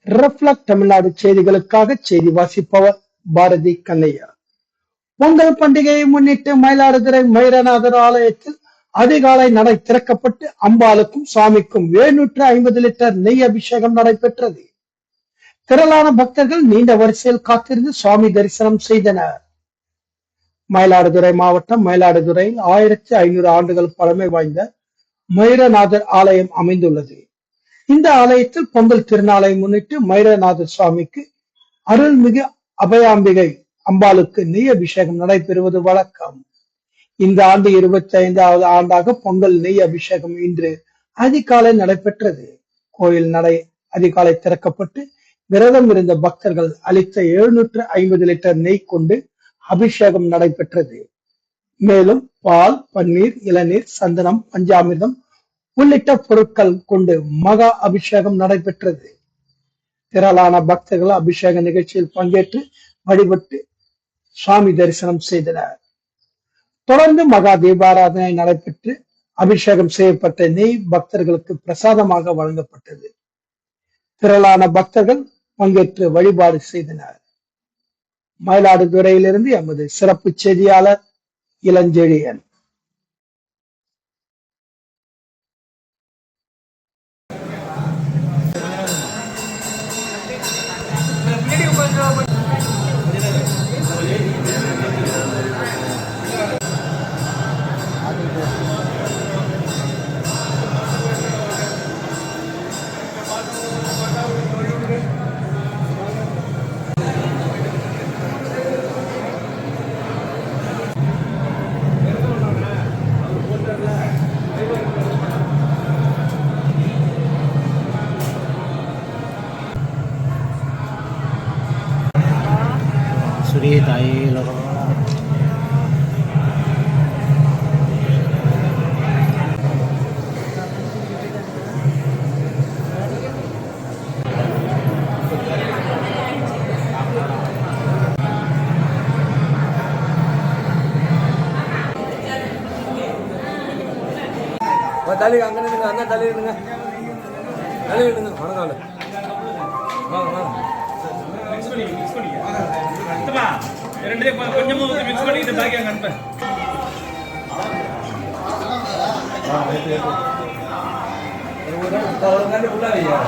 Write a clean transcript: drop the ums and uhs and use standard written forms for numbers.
Reflect Tamil Nadu செய்திகளுக்காக செய்தி வாசிப்பவர் பாரதி கண்ணையா. பொங்கல் பண்டிகையை முன்னிட்டு மயிலாடுதுறை மயூரநாதர் ஆலயத்தில் அதிகாலை நடை திறக்கப்பட்டு அம்பாளுக்கும் சுவாமிக்கும் 750 லிட்டர் நெய் அபிஷேகம் நடைபெற்றது. திரளான பக்தர்கள் நீண்ட வரிசையில் காத்திருந்து சுவாமி தரிசனம் செய்தனர். மயிலாடுதுறை மாவட்டம் மயிலாடுதுறையில் 1500 ஆண்டுகள் பழமை வாய்ந்த மயூரநாதர் ஆலயம் அமைந்துள்ளது. இந்த ஆலயத்தில் பொங்கல் திருநாளை முன்னிட்டு மயூரநாதர் சுவாமிக்கு அருள்மிகு அபயாம்பிகை அம்பாளுக்கு நெய் அபிஷேகம் நடைபெறுவது வழக்கம். இந்த ஆண்டு 25வது ஆண்டாக பொங்கல் நெய் அபிஷேகம் இன்று அதிகாலை நடைபெற்றது. கோயில் நடை அதிகாலை திறக்கப்பட்டு விரதம் இருந்த பக்தர்கள் அளித்த 750 லிட்டர் நெய் கொண்டு அபிஷேகம் நடைபெற்றது. மேலும் பால், பன்னீர், இளநீர், சந்தனம், பஞ்சாமிர்தம் உள்ளிட்ட பொருட்கள் கொண்டு மகா அபிஷேகம் நடைபெற்றது. திரளான பக்தர்கள் அபிஷேக நிகழ்ச்சியில் பங்கேற்று வழிபட்டு சுவாமி தரிசனம் செய்தனர். தொடர்ந்து மகா தீபாராதனை நடைபெற்று அபிஷேகம் செய்யப்பட்ட நெய் பக்தர்களுக்கு பிரசாதமாக வழங்கப்பட்டது. திரளான பக்தர்கள் பங்கேற்று வழிபாடு செய்தனர். மயிலாடுதுறையிலிருந்து எமது சிறப்பு செய்தியாளர் இளஞ்செழியன். Suri tayo loko. தள்ளி அங்கே நின்னுங்க, அண்ணா தள்ளி நின்னுங்க, தள்ளி நின்னுங்க, வணக்கம். வாங்க வாங்க, கொஞ்சமும் மிக்ஸ் பண்ணிட்டு பாக்கி அங்கே அனுப்பேன். ஒரு நாள் உள்ளாரியா